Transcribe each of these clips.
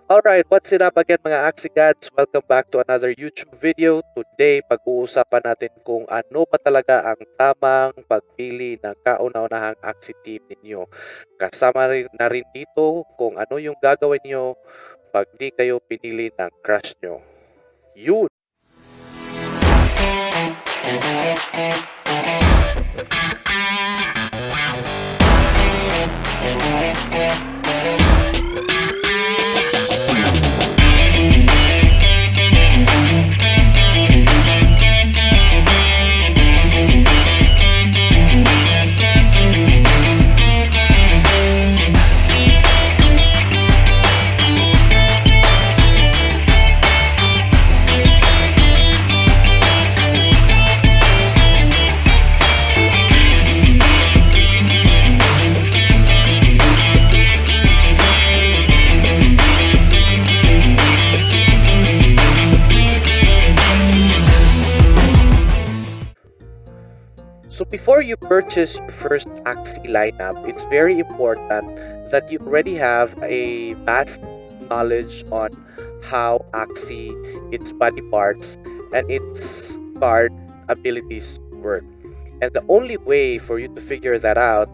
Alright, what's it up again mga Axie Gods? Welcome back to another YouTube video. Today, pag-uusapan natin kung ano ba talaga ang tamang pagpili ng kauna-unahang Axie team ninyo. Kasama rin na rin dito kung ano yung gagawin nyo pag di kayo pinili ng crush nyo. Yun! So before you purchase your first Axie lineup, it's very important that you already have a vast knowledge on how Axie, its body parts, and its card abilities work. And the only way for you to figure that out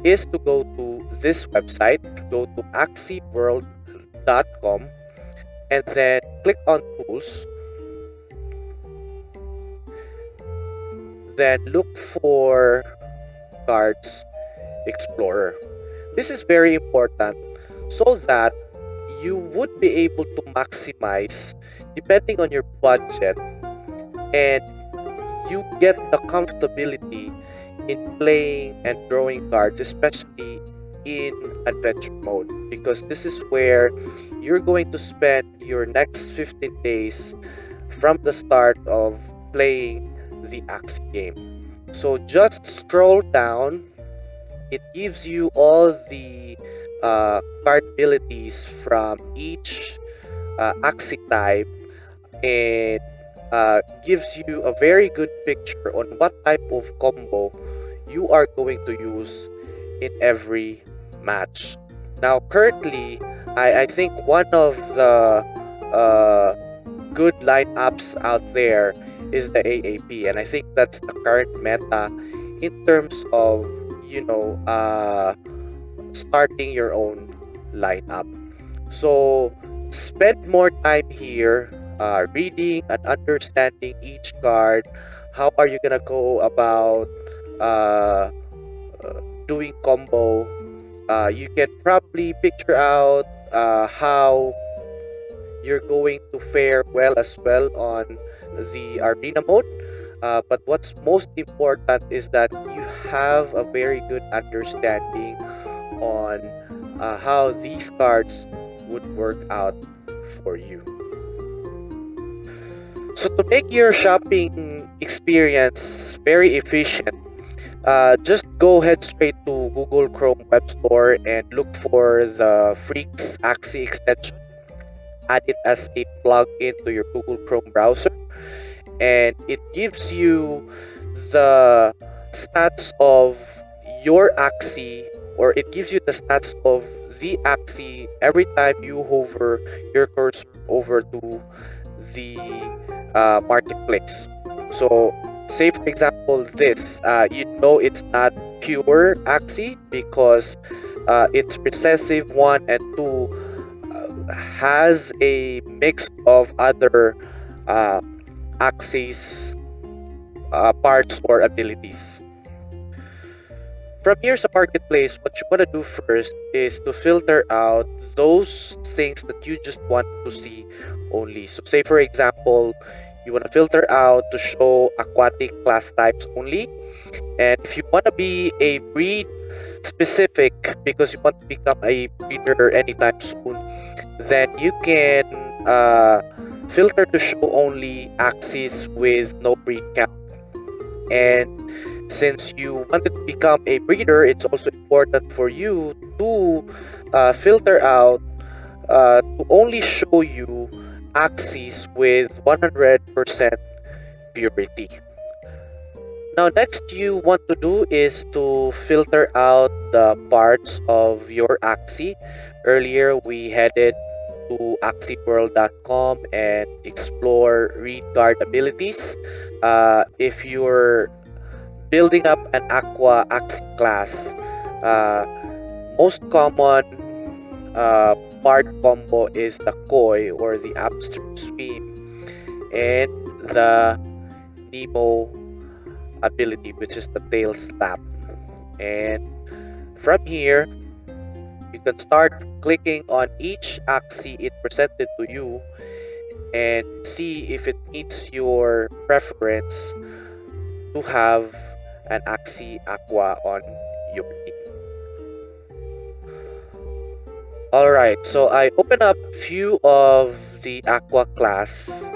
is to go to this website, go to axieworld.com, and then click on Tools. Then look for Cards Explorer. This is very important so that you would be able to maximize depending on your budget, and you get the comfortability in playing and drawing cards, especially in adventure mode, because this is where you're going to spend your next 15 days from the start of playing the Axie game. So just scroll down. It gives you all the card abilities from each Axie type, and gives you a very good picture on what type of combo you are going to use in every match. Now, currently, I think one of the good lineups out there is the AAP, and I think that's the current meta in terms of starting your own lineup. So spend more time here, reading and understanding each card. How are you gonna go about uh, doing combo? You can probably picture out how you're going to fare well as well on the arena mode. But what's most important is that you have a very good understanding on how these cards would work out for you. So to make your shopping experience very efficient, just go head straight to Google Chrome Web Store and look for the Freaks Axie extension. Add it as a plugin to your Google Chrome browser, and it gives you the stats of your Axie, or it gives you the stats of the Axie every time you hover your cursor over to the marketplace. So, say for example, this it's not pure Axie because its recessive 1 and 2 has a mix of other uh, Axie's parts or abilities. From here sa marketplace, what you want to do first is to filter out those things that you just want to see only. So say for example, you want to filter out to show aquatic class types only. And if you want to be a breed specific because you want to become a breeder anytime soon, then you can filter to show only Axies with no breed count. And since you wanted to become a breeder, it's also important for you to filter out to only show you Axies with 100% purity. Now, next you want to do is to filter out the parts of your Axie. Earlier we had it to axieworld.com and explore read card abilities. If you're building up an Aqua Axie class, uh, most common part combo is the Koi or the Upstream Sweep and the Nemo ability, which is the Tail Slap. And from here, you can start clicking on each Axie it presented to you and see if it meets your preference to have an Axie Aqua on your team. Alright, so I open up a few of the Aqua class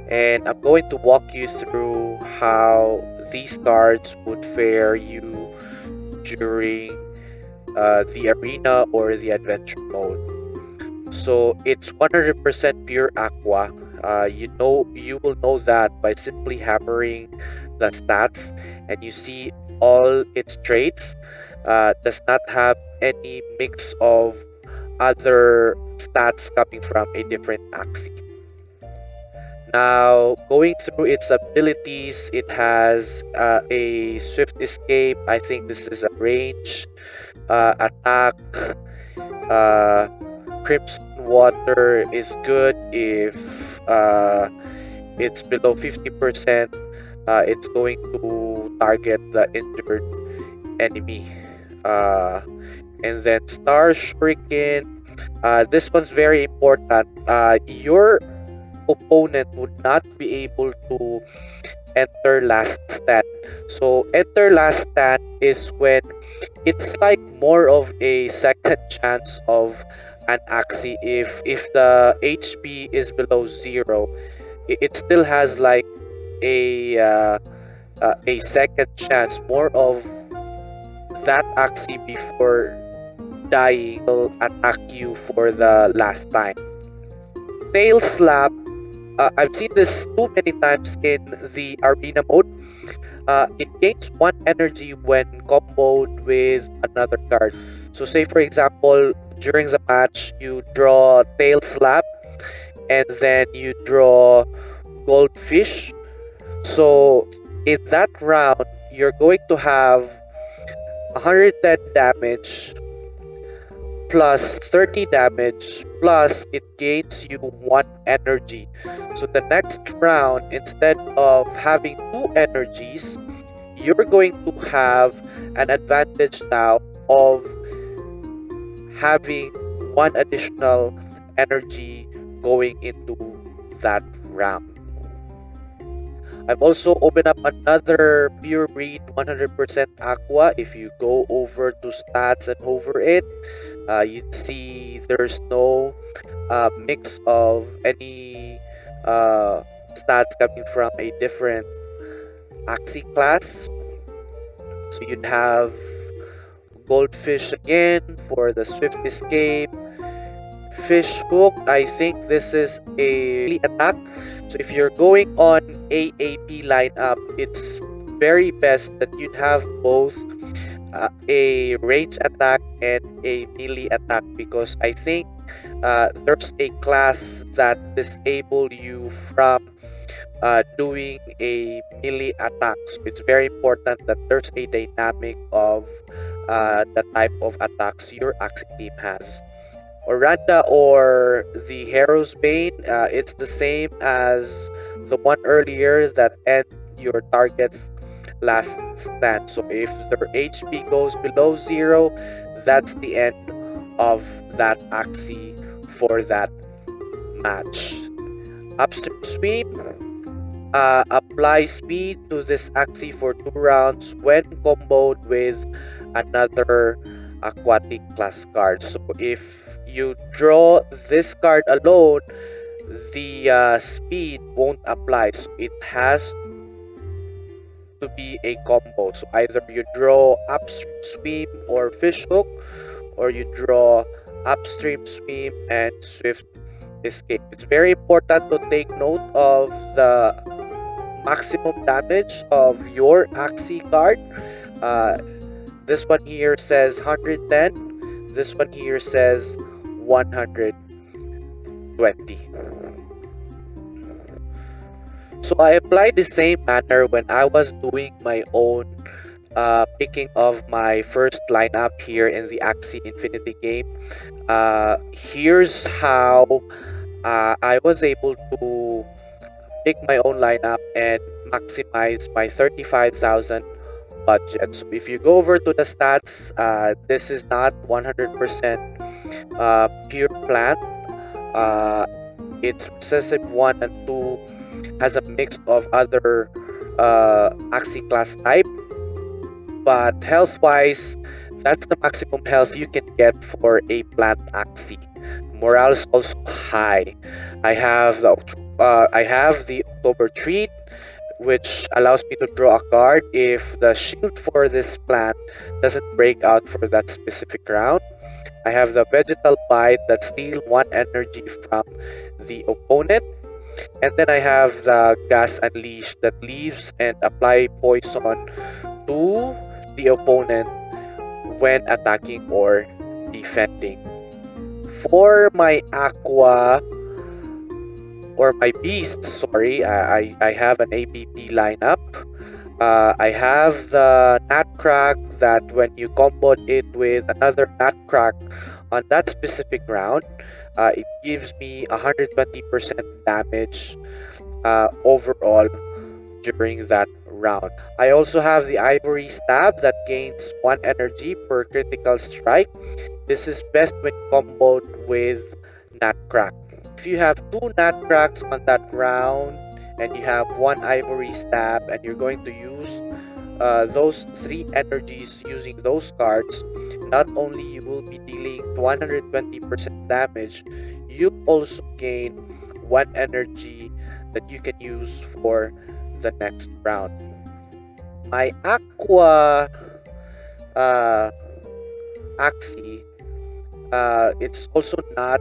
and I'm going to walk you through how these cards would fare you during the arena or the adventure mode. So it's 100% pure Aqua. You will know that by simply hammering the stats and you see all its traits does not have any mix of other stats coming from a different Axie. Now, going through its abilities, it has a swift escape. I think this is a range attack. Uh, Crimson Water is good if it's below 50%. It's going to target the injured enemy. And then Star Shuriken. This one's very important. Your opponent would not be able to enter last stand. So enter last stand is when it's like more of a second chance of an Axie. If the HP is below 0, it still has like a second chance, more of that Axie before dying will attack you for the last time. Tail Slap, I've seen this too many times in the arena mode. It gains 1 energy when comboed with another card. So say for example, during the match, you draw Tail Slap and then you draw Goldfish. So in that round, you're going to have 110 damage plus 30 damage plus it gains you 1 energy. So the next round, instead of having 2 energies, you're going to have an advantage now of having 1 additional energy going into that round. I've also opened up another pure breed 100% Aqua. If you go over to stats and hover it, you'd see there's no mix of any stats coming from a different Axie class. So you'd have Goldfish again for the swift escape. Fish Hook, I think this is a melee attack. So if you're going on AAP lineup, it's very best that you'd have both a range attack and a melee attack, because I think there's a class that disable you from doing a melee attack. So it's very important that there's a dynamic of the type of attacks your Axie team has. Oranda or the Hero's Bane, it's the same as the one earlier that end your target's last stand. So if their HP goes below 0, that's the end of that Axie for that match. Upstream Sweep, apply speed to this Axie for 2 rounds when comboed with another aquatic class card. So if you draw this card alone, the speed won't apply. So it has to be a combo. So either you draw Upstream Sweep or Fish Hook, or you draw Upstream Sweep and Swift Escape. It's very important to take note of the maximum damage of your Axie card. This one here says 110. This one here says 100. 20. So I applied the same manner when I was doing my own picking of my first lineup here in the Axie Infinity game. Here's how I was able to pick my own lineup and maximize my 35,000 budget. So if you go over to the stats, this is not 100% pure plant. Uh, it's recessive 1 and 2 has a mix of other Axie class type, but health wise, that's the maximum health you can get for a plant Axie. Morale is also high. I have the October treat, which allows me to draw a card if the shield for this plant doesn't break out for that specific round. I have the vegetal bite that steals 1 energy from the opponent. And then I have the gas unleash that leaves and apply poison to the opponent when attacking or defending. For my aqua or my beast, sorry, I have an ABP lineup. I have the Nutcrack that when you combo it with another Nutcrack on that specific round, it gives me 120% damage overall during that round. I also have the Ivory Stab that gains 1 energy per critical strike. This is best when comboed with Nutcrack. If you have 2 Nutcracks on that round and you have 1 Ivory Stab and you're going to use those 3 energies using those cards, not only you will be dealing 120% damage, you also gain 1 energy that you can use for the next round. My Aqua Axie, it's also not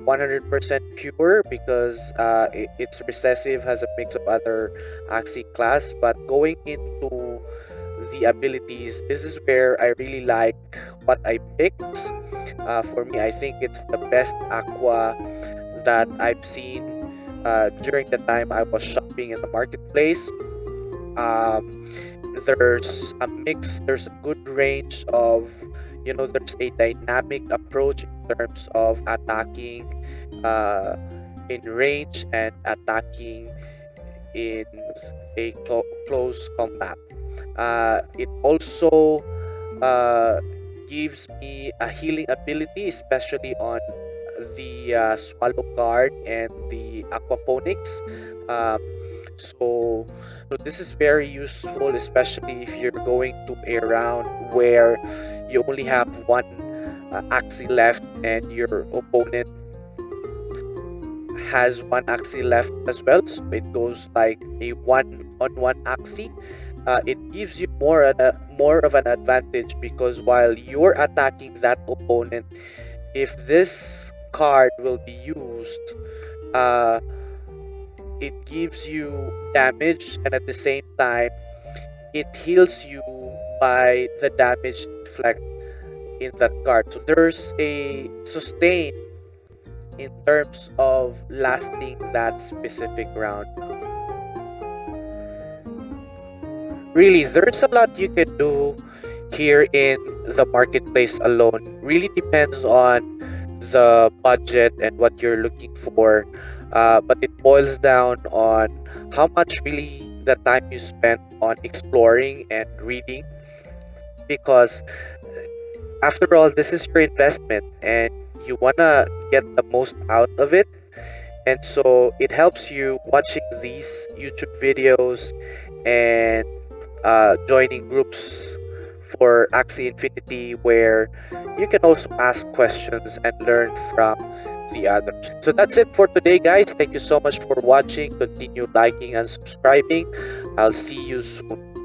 100% pure because it's recessive, has a mix of other Axie class, but going into the abilities, this is where I really like what I picked. For me, I think it's the best Aqua that I've seen during the time I was shopping in the marketplace. Um, there's a mix, there's a good range of, there's a dynamic approach in terms of attacking uh, in range and attacking in a close combat. It also uh, gives me a healing ability, especially on the swallow card and the aquaponics. Um, so, so this is very useful, especially if you're going to a round where you only have 1 Axie left and your opponent has 1 Axie left as well. So it goes like a 1-on-1 Axie. It gives you more of an advantage because while you're attacking that opponent, if this card will be used, uh, it gives you damage, and at the same time it heals you by the damage inflict in that card. So there's a sustain in terms of lasting that specific round. Really, there's a lot you can do here in the marketplace alone. Really depends on the budget and what you're looking for, but it boils down on how much really the time you spend on exploring and reading, because after all, this is your investment and you want to get the most out of it. And so it helps you watching these YouTube videos and joining groups for Axie Infinity where you can also ask questions and learn from the others. So that's it for today, guys. Thank you so much for watching. Continue liking and subscribing. I'll see you soon.